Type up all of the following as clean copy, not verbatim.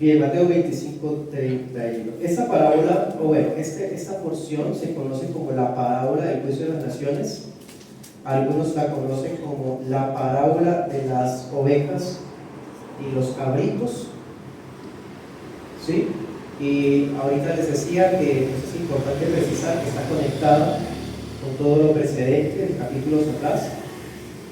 Bien, Mateo 25, 31. Esta parábola, o bueno, esta porción se conoce como la parábola del juicio de las naciones. Algunos la conocen como la parábola de las ovejas y los cabritos, ¿sí? Y ahorita les decía que es importante precisar que está conectada con todo lo precedente de capítulos atrás,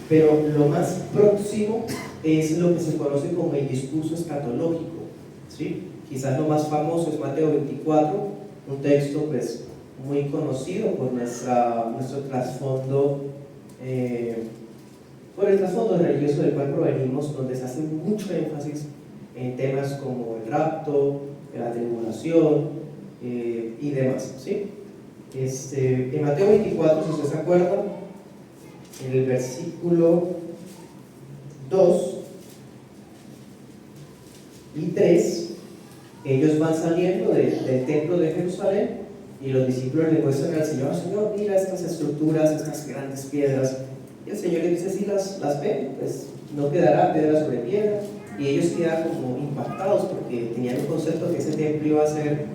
pero lo más próximo es lo que se conoce como el discurso escatológico, ¿sí? Quizás lo más famoso es Mateo 24, un texto pues muy conocido por nuestro trasfondo, por el trasfondo religioso del cual provenimos, donde se hace mucho énfasis en temas como el rapto, la tribulación y demás, ¿sí? En Mateo 24, si ustedes se acuerdan, en el versículo 2 y 3, ellos van saliendo del templo de Jerusalén y los discípulos le muestran al Señor: Señor, mira estas estructuras, estas grandes piedras. Y el Señor les dice: si las ven, pues no quedará piedra sobre piedra. Y ellos quedan como impactados porque tenían un concepto que ese templo iba a ser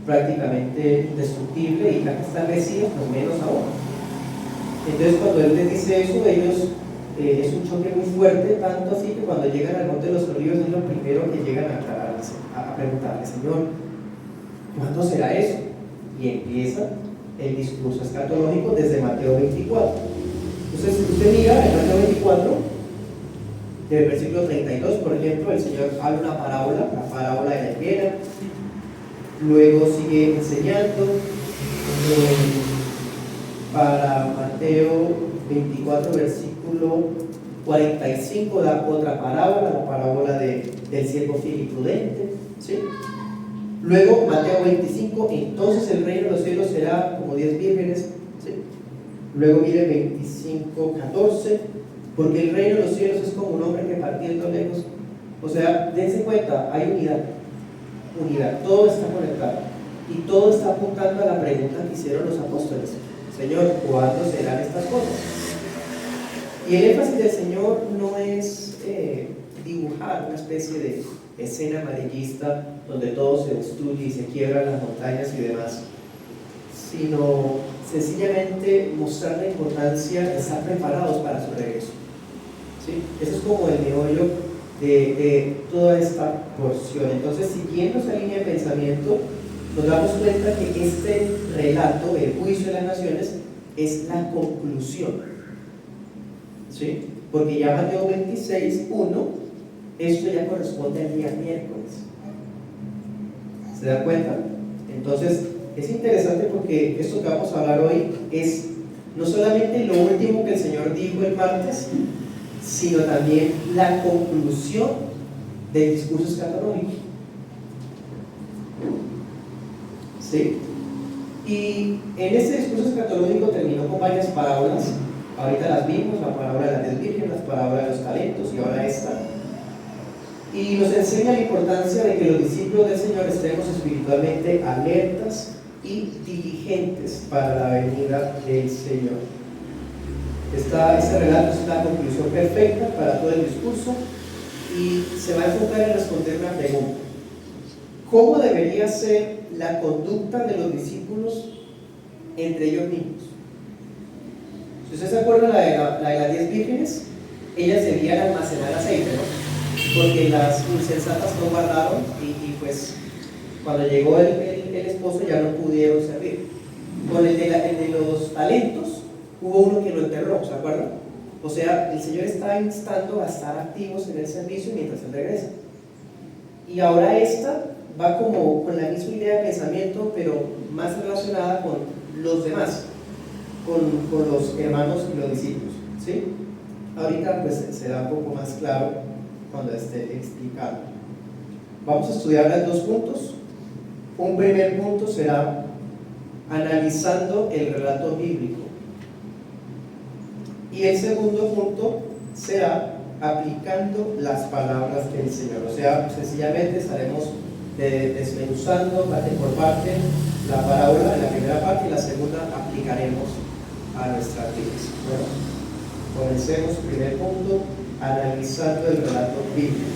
prácticamente indestructible, y ya que está crecido, pues menos aún. Entonces cuando Él les dice eso, ellos es un choque muy fuerte, tanto así que cuando llegan al Monte de los Olivos es lo primero que llegan a preguntarle: Señor, ¿cuándo será eso? Y empieza el discurso escatológico desde Mateo 24. Entonces, si usted mira en Mateo 24, del versículo 32, por ejemplo, el Señor habla una parábola, la parábola de la higuera. Luego sigue enseñando. Para Mateo 24, versículo 45, da otra parábola, la parábola del siervo fiel y prudente, ¿sí? Luego, Mateo 25, entonces el reino de los cielos será como 10 vírgenes, ¿sí? Luego mire 25, 14, porque el reino de los cielos es como un hombre que partiendo lejos. O sea, dense cuenta, hay unidad, todo está conectado y todo está apuntando a la pregunta que hicieron los apóstoles: Señor, ¿cuándo serán estas cosas? Y el énfasis del Señor no es dibujar una especie de escena amarillista donde todo se destruye y se quiebran las montañas y demás, sino sencillamente mostrar la importancia de estar preparados para su regreso, ¿sí? Eso es como el meollo de toda esta porción. Entonces, siguiendo esa línea de pensamiento, nos damos cuenta que este relato, el juicio de las naciones, es la conclusión, ¿sí? Porque ya Mateo 26, 1, esto ya corresponde al día miércoles. ¿Se dan cuenta? Entonces, es interesante porque esto que vamos a hablar hoy es no solamente lo último que el Señor dijo el martes, sino también la conclusión del discurso escatológico, ¿sí? Y en ese discurso escatológico terminó con varias parábolas. Ahorita las vimos: la parábola de las 10 vírgenes, la parábola de los talentos, y ahora esta. Y nos enseña la importancia de que los discípulos del Señor estemos espiritualmente alertas y diligentes para la venida del Señor. Este relato es la conclusión perfecta para todo el discurso y se va a enfocar en responder una pregunta: ¿cómo debería ser la conducta de los discípulos entre ellos mismos? Si ustedes se acuerdan la de las 10 vírgenes, ellas debían almacenar aceite, ¿no? Porque las insensatas no guardaron y pues cuando llegó el esposo ya no pudieron servir. Con el de los talentos hubo uno que lo enterró, ¿se acuerdan? O sea, el Señor está instando a estar activos en el servicio mientras Él regresa. Y ahora esta va como con la misma idea de pensamiento, pero más relacionada con los demás, con los hermanos y los discípulos, ¿sí? Ahorita pues será un poco más claro cuando esté explicado. Vamos a estudiar los dos puntos. Un primer punto será analizando el relato bíblico, y el segundo punto será aplicando las palabras del Señor. O sea, sencillamente estaremos desmenuzando parte por parte la parábola en la primera parte, y la segunda aplicaremos a nuestras vidas. Bueno, comencemos. Primer punto: analizando el relato bíblico.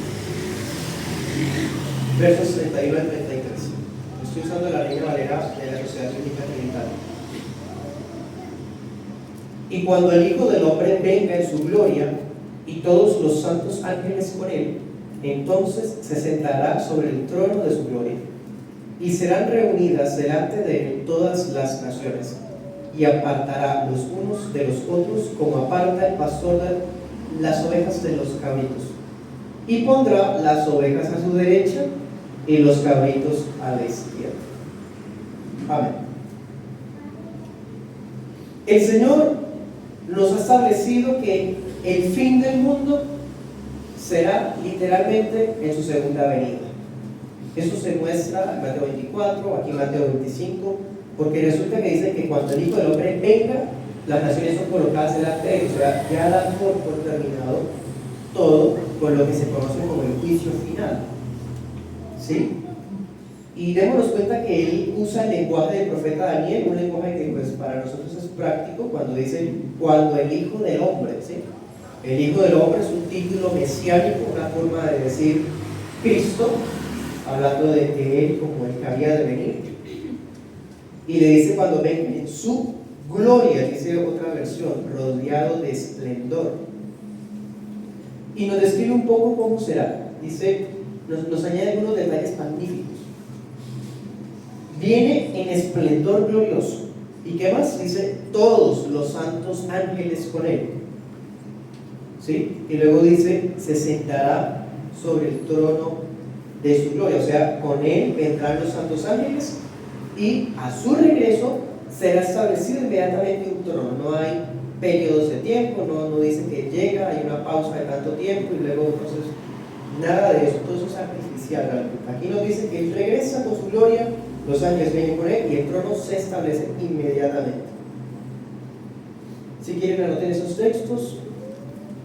versos 31 al 33. Estoy usando la Reina Valera de la Sociedad Bíblica Trinitaria. Y cuando el Hijo del Hombre venga en su gloria y todos los santos ángeles con él, entonces se sentará sobre el trono de su gloria, y serán reunidas delante de él todas las naciones, y apartará los unos de los otros como aparta el pastor las ovejas de los cabritos, y pondrá las ovejas a su derecha y los cabritos a la izquierda. Amén. El Señor nos ha establecido que el fin del mundo será literalmente en su segunda venida. Eso se muestra en Mateo 24, aquí en Mateo 25, porque resulta que dice que cuando el Hijo del Hombre venga, las naciones son colocadas delante de él. O sea, ya dan por terminado todo con lo que se conoce como el juicio final. ¿Sí? Y démonos cuenta que él usa el lenguaje del profeta Daniel, un lenguaje que pues para nosotros es práctico cuando dice cuando el Hijo del Hombre, ¿sí? El Hijo del Hombre es un título mesiánico, una forma de decir Cristo, hablando de él como el que había de venir. Y le dice cuando venga en su gloria, dice otra versión, rodeado de esplendor. Y nos describe un poco cómo será. Dice, nos añade algunos detalles magníficos. Viene en esplendor glorioso. ¿Y qué más? Dice, todos los santos ángeles con él. ¿Sí? Y luego dice, se sentará sobre el trono de su gloria. O sea, con él vendrán los santos ángeles y a su regreso será establecido inmediatamente un trono. No hay periodos de tiempo, no dice que llega, hay una pausa de tanto tiempo y luego entonces nada de eso, todo eso es artificial. Aquí nos dice que él regresa con su gloria, los ángeles vienen con él y el trono se establece inmediatamente. Si quieren anoten esos textos,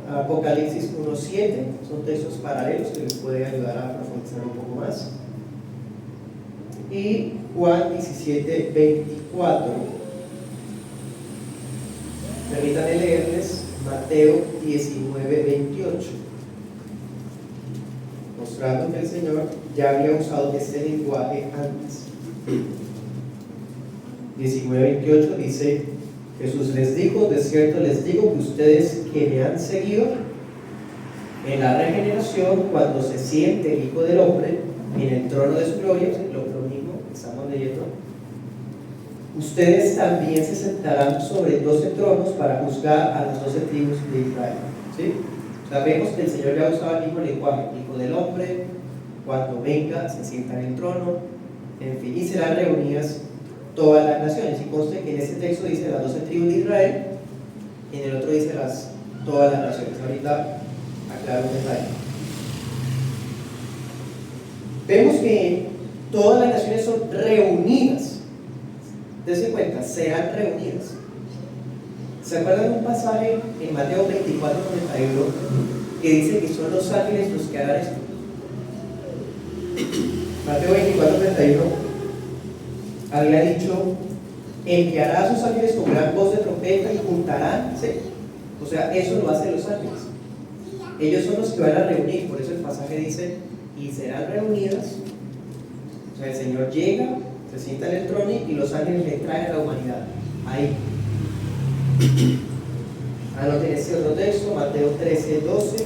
Apocalipsis 1:7, son textos paralelos que les pueden ayudar a profundizar un poco más. Y Juan 17:24. Permítanme leerles Mateo 19:28, mostrando que el Señor ya había usado este lenguaje antes. 19:28 dice: Jesús les dijo, de cierto les digo que ustedes que me han seguido en la regeneración, cuando se siente el Hijo del Hombre en el trono de su gloria, lo mismo que estamos leyendo, ustedes también se sentarán sobre 12 tronos para juzgar a las 12 tribus de Israel. ¿Sí? Sabemos que el Señor ya usaba el mismo lenguaje, Hijo del Hombre, cuando venga se sienta en el trono, en fin, y serán reunidas todas las naciones. Y conste que en este texto dice las 12 tribus de Israel, y en el otro dice todas las naciones. Ahorita aclaro un detalle. Vemos que todas las naciones son reunidas. Dense cuenta, serán reunidas. ¿Se acuerdan de un pasaje en Mateo 24:31 que dice que son los ángeles los que harán esto? Mateo 24:31 había dicho: enviará a sus ángeles con gran voz de trompeta y juntarán, ¿sí? O sea, eso lo hacen los ángeles. Ellos son los que van a reunir, por eso el pasaje dice: y serán reunidas. O sea, el Señor llega, se sienta en el trono y los ángeles le traen a la humanidad. Ahí. Anoten ese otro texto, Mateo 13:12.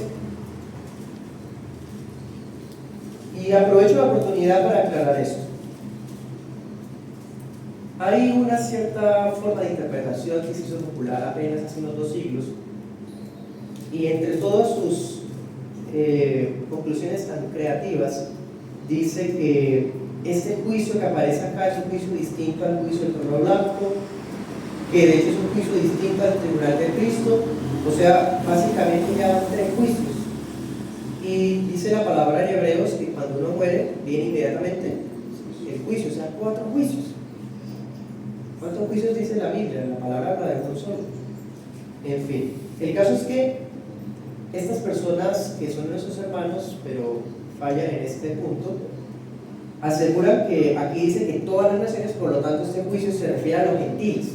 Y aprovecho la oportunidad para aclarar esto. Hay una cierta forma de interpretación que se hizo popular apenas hace unos 2 siglos, y entre todas sus conclusiones tan creativas, dice que este juicio que aparece acá es un juicio distinto al juicio del trono blanco, que de hecho es un juicio distinto al tribunal de Cristo. O sea, básicamente ya van 3 juicios. Y dice la palabra en Hebreos que cuando uno muere viene inmediatamente el juicio, o sea, 4 juicios. ¿Cuántos juicios dice la Biblia? La palabra habla de uno solo. En fin, el caso es que estas personas que son nuestros hermanos, pero fallan en este punto, aseguran que aquí dice que todas las naciones, por lo tanto este juicio se refiere a los gentiles.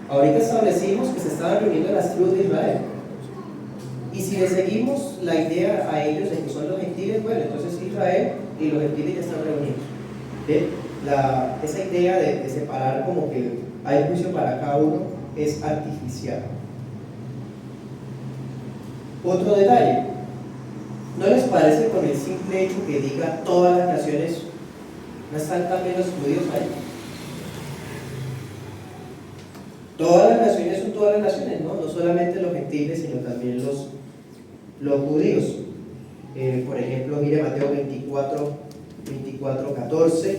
Ahorita establecimos que se estaban reuniendo las tribus de Israel, y si le seguimos la idea a ellos de que son los gentiles, bueno, entonces sí, Israel y los gentiles ya están reunidos. ¿Bien? Esa idea de separar como que hay juicio para cada uno es artificial. Otro detalle, ¿no les parece con el simple hecho que diga todas las naciones, no están también los judíos ahí? Todas las naciones son todas las naciones, ¿no? No solamente los gentiles, sino también los judíos. Por ejemplo, mire Mateo 24, 14.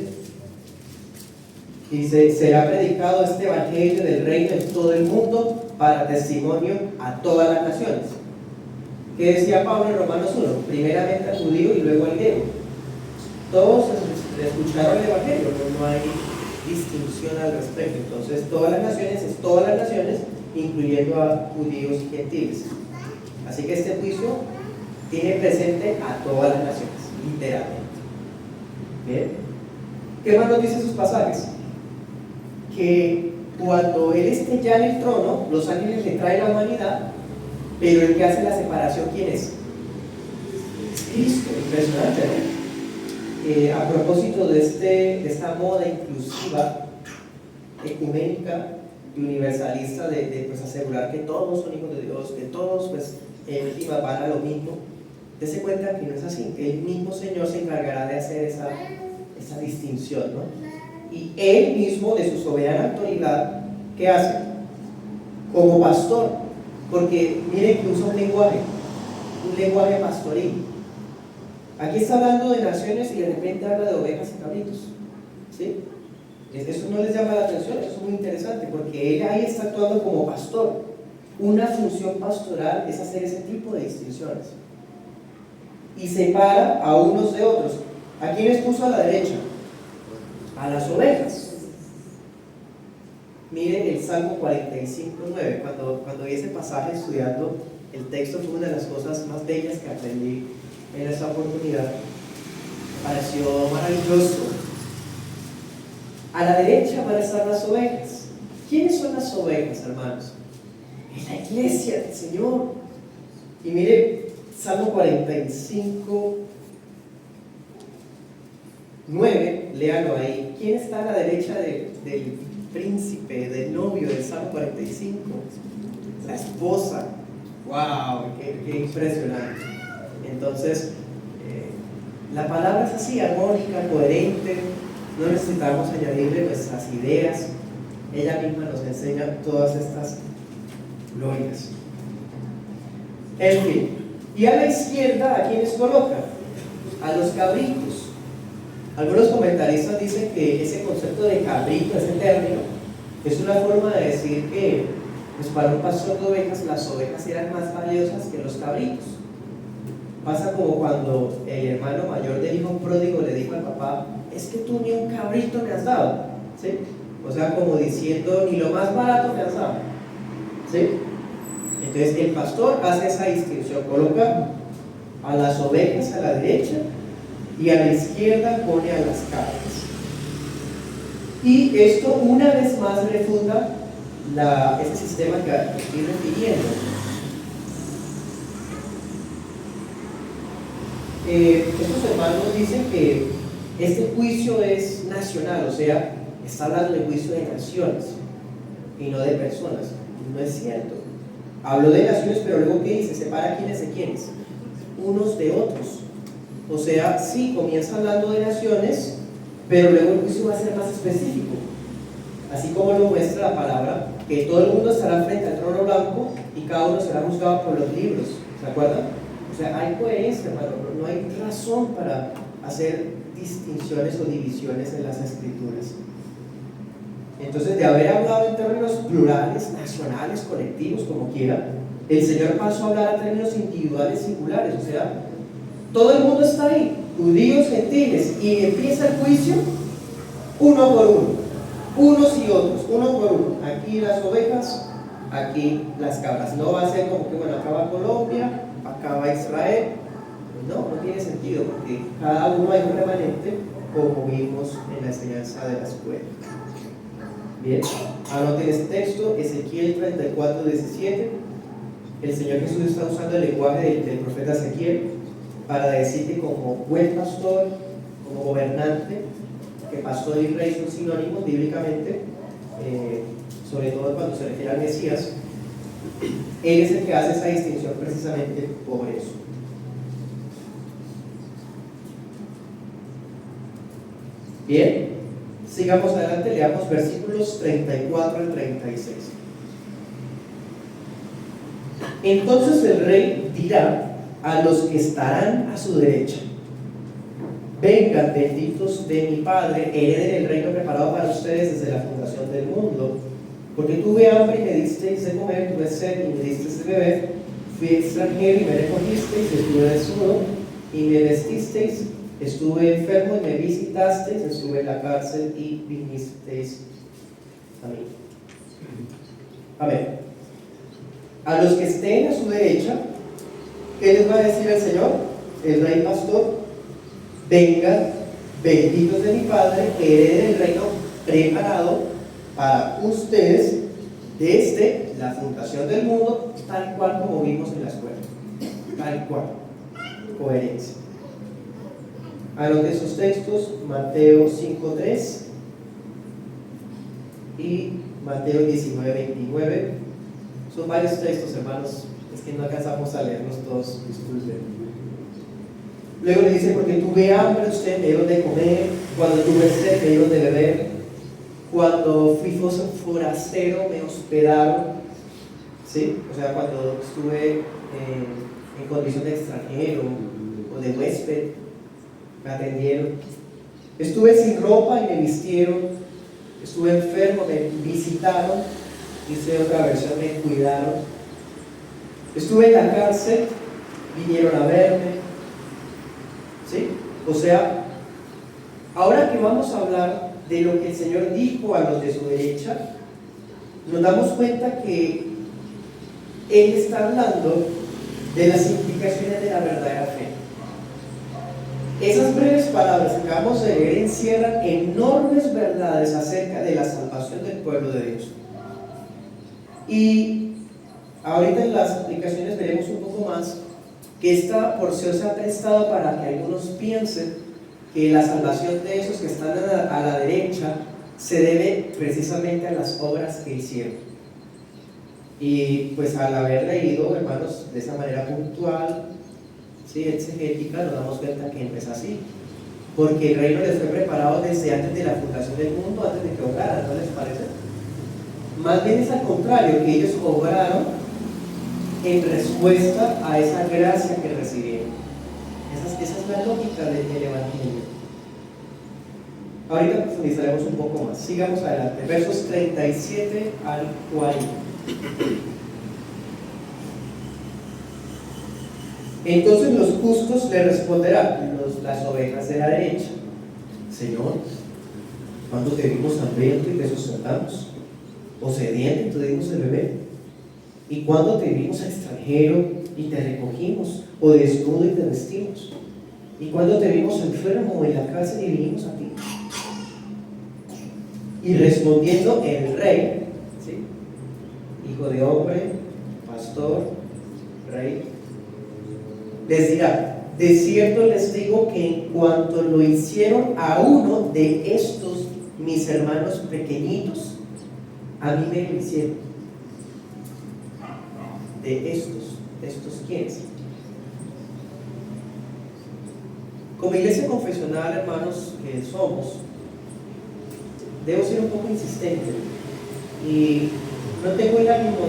Dice: será predicado este evangelio del reino en todo el mundo para testimonio a todas las naciones. ¿Qué decía Pablo en Romanos 1? Primeramente al judío y luego al griego. Todos escucharon el evangelio, no hay distinción al respecto. Entonces todas las naciones es todas las naciones, incluyendo a judíos y gentiles. Así que este juicio tiene presente a todas las naciones, literalmente. ¿Bien? ¿Qué más nos dicen sus pasajes? Que cuando Él esté ya en el trono, los ángeles le traen la humanidad, pero el que hace la separación, ¿quién es? Es Cristo. Impresionante, ¿no? A propósito de esta moda inclusiva, ecuménica y universalista de pues asegurar que todos son hijos de Dios, que todos pues en última van a lo mismo, dése cuenta que no es así, que el mismo Señor se encargará de hacer esa distinción, ¿no? Y Él mismo, de su soberana autoridad, ¿qué hace? Como pastor, porque miren que usa un lenguaje pastoril. Aquí está hablando de naciones y de repente habla de ovejas y cabritos, ¿sí? Eso no les llama la atención, eso es muy interesante, porque Él ahí está actuando como pastor. Una función pastoral es hacer ese tipo de distinciones. Y separa a unos de otros. ¿A quiénes puso a la derecha? A las ovejas. Miren el Salmo 45:9. Cuando vi ese pasaje estudiando el texto, fue una de las cosas más bellas que aprendí en esta oportunidad. Me pareció maravilloso. A la derecha van a estar las ovejas. ¿Quiénes son las ovejas, hermanos? Es la iglesia del Señor. Y mire, Salmo 45:9, léalo ahí. ¿Quién está a la derecha del príncipe, del novio del Salmo 45? La esposa. ¡Wow! ¡Qué impresionante! Entonces, la palabra es así, armónica, coherente. No necesitamos añadirle nuestras ideas. Ella misma nos enseña todas estas glorias. En fin, y a la izquierda, ¿a quiénes coloca? A los cabritos. Algunos comentaristas dicen que ese concepto de cabrito, ese término, es una forma de decir que pues para un pastor de ovejas, las ovejas eran más valiosas que los cabritos. Pasa como cuando el hermano mayor del hijo pródigo le dijo al papá: es que tú ni un cabrito me has dado, ¿sí? O sea, como diciendo, ni lo más barato me has dado, ¿sí? Entonces el pastor hace esa distinción, coloca a las ovejas a la derecha y a la izquierda pone a las cabras. Y esto una vez más refuta ese sistema que estoy refiriendo. Estos hermanos dicen que este juicio es nacional, o sea, está hablando de juicio de naciones y no de personas. No es cierto. Hablo de naciones, pero luego ¿qué dice? Separa quiénes de quiénes, unos de otros. O sea, sí, comienza hablando de naciones, pero luego el juicio va a ser más específico. Así como lo muestra la palabra, que todo el mundo estará frente al trono blanco y cada uno será juzgado por los libros. ¿Se acuerdan? O sea, hay coherencia, hermano, no hay razón para hacer distinciones o divisiones en las escrituras. Entonces, de haber hablado en términos plurales, nacionales, colectivos, como quiera, el Señor pasó a hablar a términos individuales, singulares. O sea, todo el mundo está ahí, judíos, gentiles, y empieza el juicio uno por uno, unos y otros, uno por uno. Aquí las ovejas, aquí las cabras. No va a ser como que, bueno, acá va Colombia, acá va Israel. No tiene sentido, porque cada uno hay un remanente, como vimos en la enseñanza de la escuela. Bien, anoten este texto, Ezequiel 34:17. El Señor Jesús está usando el lenguaje del profeta Ezequiel. para decir que como buen pastor, como gobernante, que pastor y rey son sinónimos bíblicamente, sobre todo cuando se refiere al Mesías. Él es el que hace esa distinción precisamente por eso. Bien, sigamos adelante, leamos versículos 34 al 36. Entonces el rey dirá a los que estarán a su derecha: vengan, benditos de mi Padre, hereden el reino preparado para ustedes desde la fundación del mundo. Porque tuve hambre y me disteis de comer, tuve sed y me disteis de beber, fui extranjero y me recogisteis, estuve desnudo y me vestisteis, estuve enfermo y me visitasteis, estuve en la cárcel y vinisteis a mí. Amén. A los que estén a su derecha, ¿qué les va a decir el Señor? El rey pastor: vengan, benditos de mi Padre, hereden el reino preparado para ustedes desde la fundación del mundo, tal cual como vimos en la escuela. Tal cual. Coherencia. Anoten esos textos: Mateo 5:3 y Mateo 19:29. Son varios textos, hermanos, es que no alcanzamos a leerlos todos, disculpen. Luego le dice: porque tuve hambre, ustedes me dieron de comer; cuando tuve sed, me dieron de beber; cuando fui forastero, me hospedaron. ¿Sí? O sea, cuando estuve en condición de extranjero o de huésped, me atendieron. Estuve sin ropa y me vistieron. Estuve enfermo, me visitaron. Dice otra versión: me cuidaron. Estuve en la cárcel, vinieron a verme. ¿Sí? O sea, ahora que vamos a hablar de lo que el Señor dijo a los de su derecha, nos damos cuenta que Él está hablando de las implicaciones de la verdadera fe. Esas breves palabras que acabamos de leer encierran enormes verdades acerca de la salvación del pueblo de Dios. Y ahorita en las aplicaciones veremos un poco más que esta porción se ha prestado para que algunos piensen que la salvación de esos que están a la derecha se debe precisamente a las obras que hicieron. Y pues al haber leído, hermanos, de esa manera puntual, ¿sí?, exegética, nos damos cuenta que no es así. Porque el reino les fue preparado desde antes de la fundación del mundo, antes de que obraran, ¿no les parece? Más bien es al contrario, que ellos obraron en respuesta a esa gracia que recibieron. Esa es la lógica del Evangelio. Ahorita profundizaremos un poco más. Sigamos adelante. Versos 37 al 40. Entonces los justos le responderán, las ovejas de la derecha: Señor, ¿cuándo te vimos hambriento y te sustentamos? ¿O sediento y te dimos de beber? ¿Y cuándo te vimos extranjero y te recogimos? ¿O desnudo y te vestimos? ¿Y cuándo te vimos enfermo en la cárcel y vinimos a ti? Y respondiendo el rey, ¿sí?, hijo de hombre, pastor, rey, les dirá: de cierto les digo que en cuanto lo hicieron a uno de estos mis hermanos pequeñitos, a mí me lo hicieron. De estos quiénes. Como iglesia confesional, hermanos, que somos, debo ser un poco insistente, y no tengo el ánimo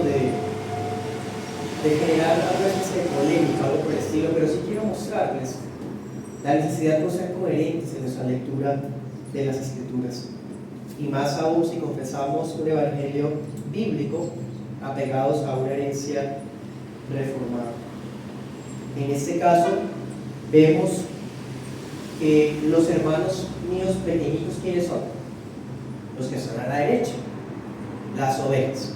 de generar alguna especie de polémica o algo por el estilo, pero sí quiero mostrarles la necesidad de ser coherentes en nuestra lectura de las Escrituras, y más aún si confesamos un evangelio bíblico apegados a una herencia reformada. En este caso vemos que los hermanos míos pequeñitos, ¿quiénes son? Los que están a la derecha, las ovejas.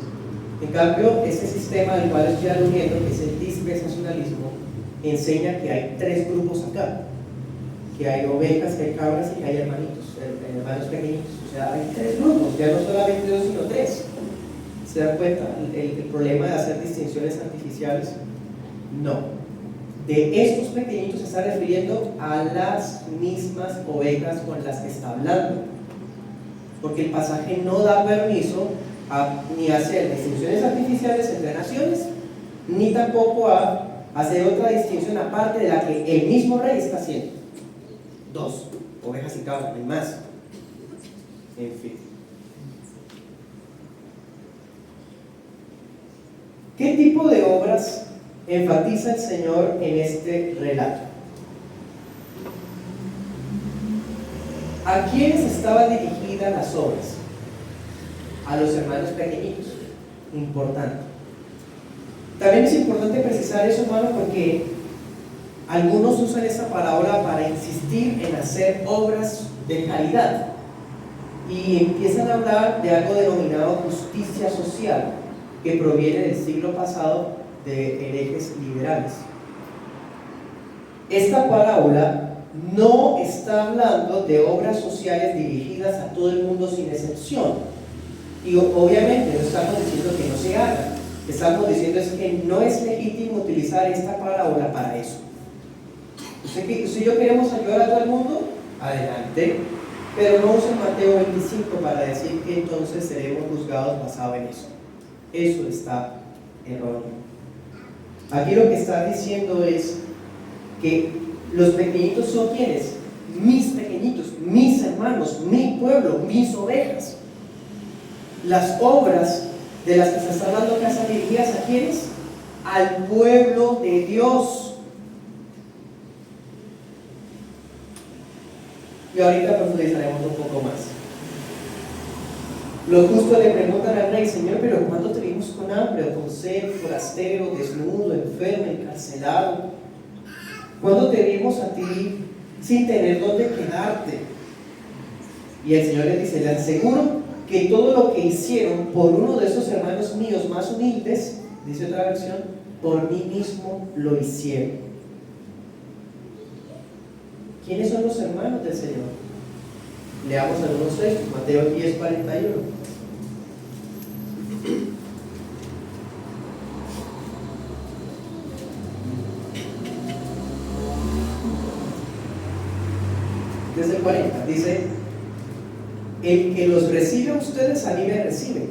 En cambio, este sistema del cual estoy aludiendo, que es el dispensacionalismo, enseña que hay tres grupos acá: que hay ovejas, que hay cabras y que hay hermanos pequeñitos. O sea, hay tres grupos, ya no solamente dos, sino tres. ¿Se dan cuenta el problema de hacer distinciones artificiales? No. de estos pequeñitos se está refiriendo a las mismas ovejas con las que está hablando, porque el pasaje no da permiso ni a hacer distinciones artificiales entre naciones, ni tampoco a hacer otra distinción aparte de la que el mismo rey está haciendo. Dos, ovejas y cabras, no hay más. En fin. ¿Qué tipo de obras enfatiza el Señor en este relato? ¿A quiénes estaban dirigidas las obras? A los hermanos pequeñitos. Importante. También es importante precisar eso, hermano, porque algunos usan esta parábola para insistir en hacer obras de calidad y empiezan a hablar de algo denominado justicia social, que proviene del siglo pasado de herejes liberales. Esta parábola no está hablando de obras sociales dirigidas a todo el mundo sin excepción, y obviamente no estamos diciendo que no se haga. Estamos diciendo es que no es legítimo utilizar esta parábola para eso. Usted y yo queremos ayudar a todo el mundo, adelante, pero no usen Mateo 25 para decir que entonces seremos juzgados basado en eso. Eso está erróneo. Aquí lo que está diciendo es que los pequeñitos son quienes, mis pequeñitos, mis hermanos, mi pueblo, mis ovejas. Las obras de las que se está hablando acá están dirigidas a quienes, al pueblo de Dios. Y ahorita profundizaremos un poco más. Los justos le preguntan al rey: Señor, pero ¿cuándo te vimos con hambre o con sed, forastero, desnudo, enfermo, encarcelado? ¿Cuándo te vimos a ti sin tener dónde quedarte? Y el Señor les dice: le aseguro que todo lo que hicieron por uno de esos hermanos míos más humildes, dice otra versión, por mí mismo lo hicieron. ¿Quiénes son los hermanos del Señor? Leamos algunos textos. Mateo 10, 41. Desde el 40 dice: el que los recibe a ustedes, a mí me recibe.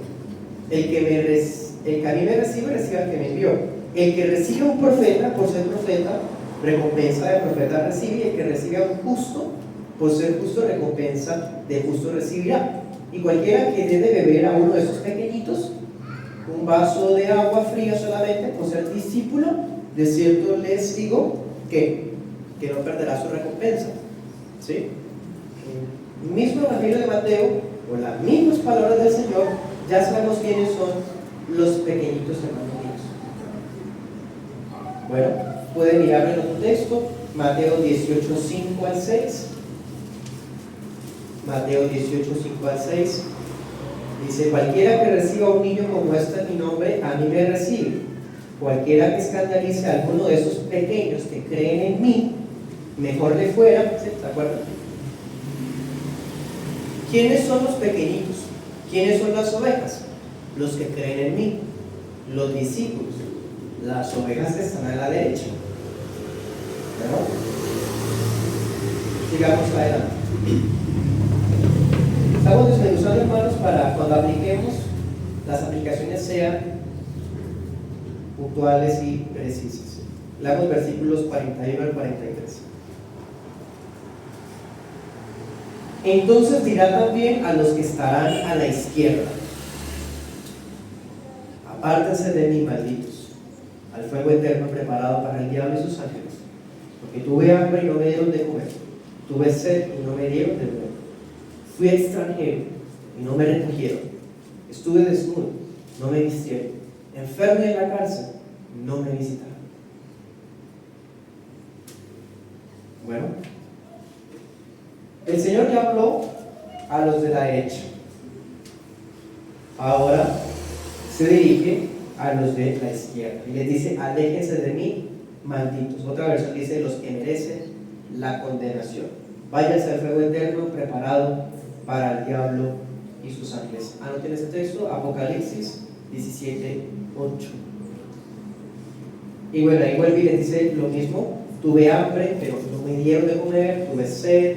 El que a mí me recibe, recibe al que me envió. El que recibe a un profeta, por ser profeta, recompensa de profeta recibe, y el que recibe a un justo, por ser justo, recompensa de justo recibirá. Y cualquiera que dé de beber a uno de esos pequeñitos un vaso de agua fría solamente, por ser discípulo, de cierto les digo que no perderá su recompensa. ¿Sí? El mismo evangelio de Mateo, o las mismas palabras del Señor, ya sabemos quiénes son los pequeñitos hermanos míos. Bueno, pueden mirar en otro texto, Mateo 18, 5 al 6. Mateo 18, 5 al 6. Dice: cualquiera que reciba a un niño como este en mi nombre, a mí me recibe. Cualquiera que escandalice a alguno de esos pequeños que creen en mí, mejor le fuera. ¿Se acuerdan? ¿Quiénes son los pequeñitos? ¿Quiénes son las ovejas? Los que creen en mí, los discípulos. Las ovejas que están a la derecha. ¿No? Sigamos adelante. Estamos desmenuzando, hermanos, para cuando apliquemos, las aplicaciones sean puntuales y precisas. Leamos versículos 41 al 43. Entonces dirá también a los que estarán a la izquierda: apártense de mí, malditos, al fuego eterno preparado para el diablo y sus ángeles, porque tuve hambre y no me dieron de comer, tuve sed y no me dieron de beber, fui extranjero y no me recogieron, estuve desnudo, no me vistieron, enfermo y en la cárcel, no me visitaron. Bueno, el Señor ya habló a los de la derecha. Ahora se dirige a los de la izquierda y les dice: aléjense de mí, malditos. Otra versión dice: los que merecen la condenación. Váyanse al fuego eterno preparado para el diablo y sus ángeles. Anoten este texto, Apocalipsis 17, 8. Y bueno, ahí vuelve y les dice lo mismo: tuve hambre, pero no me dieron de comer, tuve sed,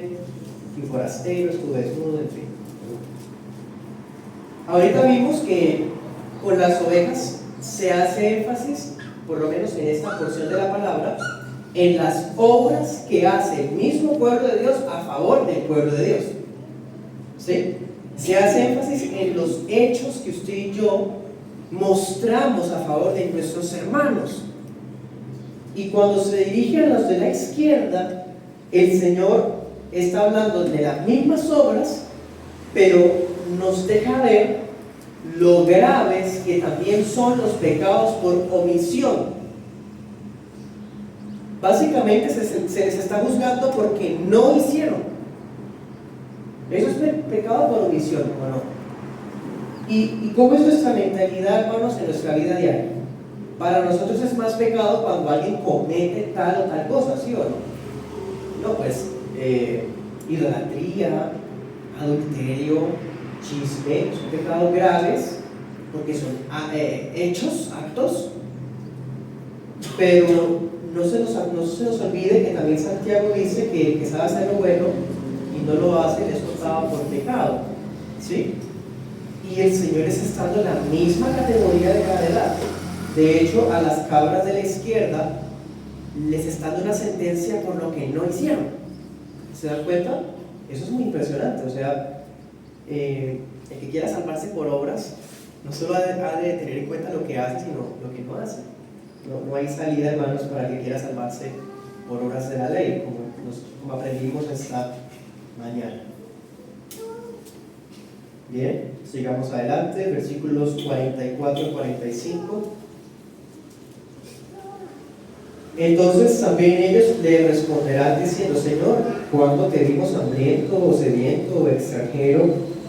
fui forastero, estuve desnudo, en fin. Ahorita vimos que con las ovejas se hace énfasis, por lo menos en esta porción de la palabra, en las obras que hace el mismo pueblo de Dios a favor del pueblo de Dios. ¿Sí? Se hace énfasis en los hechos que usted y yo mostramos a favor de nuestros hermanos. Y cuando se dirige a los de la izquierda, el Señor está hablando de las mismas obras, pero nos deja ver lo graves que también son los pecados por omisión. Básicamente se les está juzgando porque no hicieron. Eso es pecado por omisión, ¿o no? ¿Y cómo es nuestra mentalidad, hermanos, en nuestra vida diaria? Para nosotros es más pecado cuando alguien comete tal o tal cosa, ¿sí o no? No, pues idolatría, adulterio, chisme, son pecados graves porque son hechos, actos, pero no se nos olvide que también Santiago dice que el que sabe hacer lo bueno y no lo hace es tocado por pecado, ¿sí? Y el Señor está estando en la misma categoría de gravedad. De hecho, a las cabras de la izquierda les está dando una sentencia por lo que no hicieron. ¿Se dan cuenta? Eso es muy impresionante. O sea, el que quiera salvarse por obras no solo ha de tener en cuenta lo que hace, sino lo que no hace. No hay salida, hermanos, para el que quiera salvarse por obras de la ley, como aprendimos esta mañana. Bien, sigamos adelante, versículos 44 y 45. Entonces también ellos le responderán diciendo: Señor, ¿cuándo te vimos hambriento o sediento o extranjero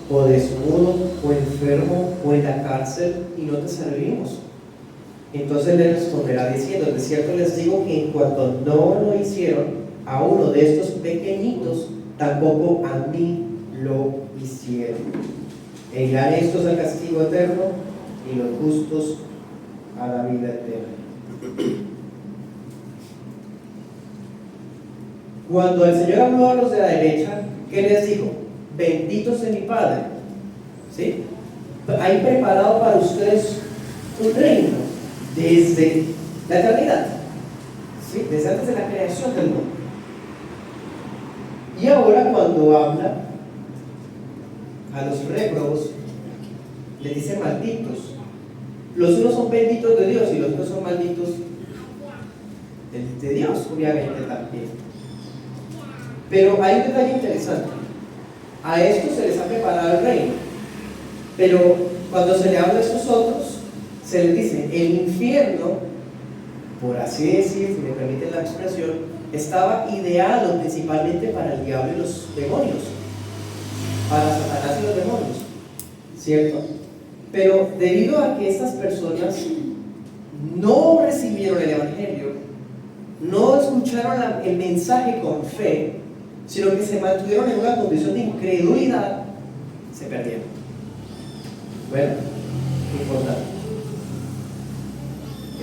o desnudo o enfermo o en la cárcel y no te servimos? Entonces le responderá diciendo: de cierto les digo que en cuanto no lo hicieron a uno de estos pequeñitos, tampoco a mí lo hicieron. E irán estos al castigo eterno y los justos a la vida eterna. Cuando el Señor habló a los de la derecha, ¿qué les dijo? Benditos de mi Padre, ¿sí? Hay preparado para ustedes un reino desde la eternidad, ¿sí? Desde antes de la creación del mundo. Y ahora cuando habla a los réprobos, les dice malditos. Los unos son benditos de Dios y los otros son malditos de Dios, obviamente también. Pero hay un detalle interesante: a estos se les ha preparado el reino, pero cuando se le habla a estos otros, se les dice: el infierno, por así decir, si me permiten la expresión, estaba ideado principalmente para el diablo y los demonios, para Satanás y los demonios, ¿cierto? Pero debido a que estas personas no recibieron el Evangelio, no escucharon el mensaje con fe, sino que se mantuvieron en una condición de incredulidad, se perdieron. Bueno, importante.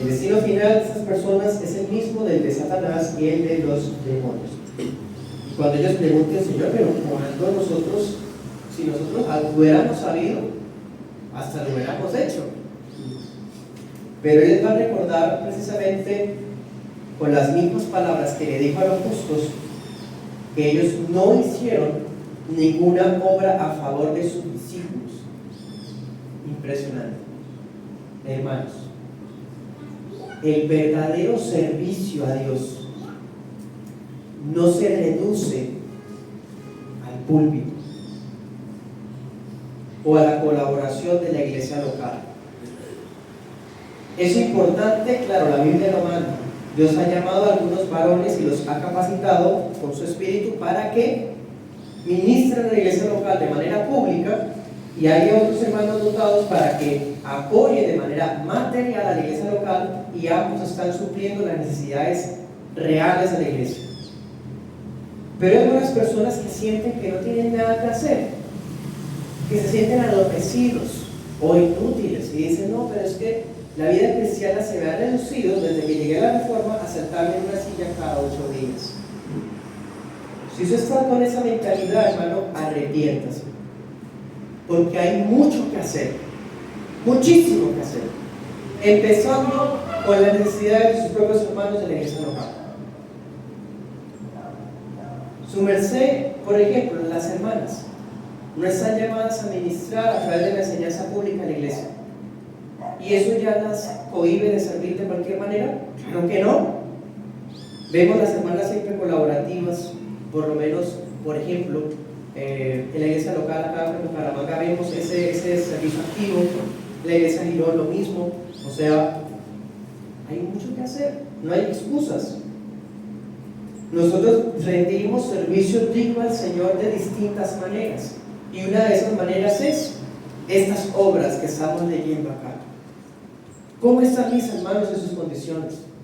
El destino final de estas personas es el mismo del de Satanás y el de los demonios. Y cuando ellos pregunten: Señor, pero ¿cuándo nosotros, si nosotros hubiéramos sabido, hasta lo hubiéramos hecho? Pero ellos van a recordar precisamente con las mismas palabras que le dijo a los justos, que ellos no hicieron ninguna obra a favor de sus discípulos. Impresionante. Hermanos, el verdadero servicio a Dios no se reduce al púlpito o a la colaboración de la iglesia local. Es importante, claro, la Biblia lo manda. Dios ha llamado a algunos varones y los ha capacitado con su espíritu para que ministren en la iglesia local de manera pública, y hay otros hermanos dotados para que apoyen de manera material a la iglesia local, y ambos están supliendo las necesidades reales de la iglesia. Pero hay algunas personas que sienten que no tienen nada que hacer, que se sienten adormecidos o inútiles y dicen: no, pero es que La vida cristiana se me ha reducido desde que llegué a la Reforma a sentarme en una silla cada 8 días. Si usted está con esa mentalidad, hermano, arrepiéntase. Porque hay mucho que hacer, muchísimo que hacer. Empezando con las necesidades de sus propios hermanos de la iglesia local. Su merced, por ejemplo, las hermanas no están llamadas a ministrar a través de la enseñanza pública en la iglesia. ¿Y eso ya las cohíbe de servir de cualquier manera? Claro que no. Vemos las hermanas siempre colaborativas, por lo menos, por ejemplo, en la iglesia local acá en Bucaramanga vemos ese servicio activo, la iglesia Girón lo mismo. O sea, hay mucho que hacer, no hay excusas. Nosotros rendimos servicio digno al Señor de distintas maneras, y una de esas maneras es estas obras que estamos leyendo acá. ¿Cómo están mis hermanos en sus condiciones?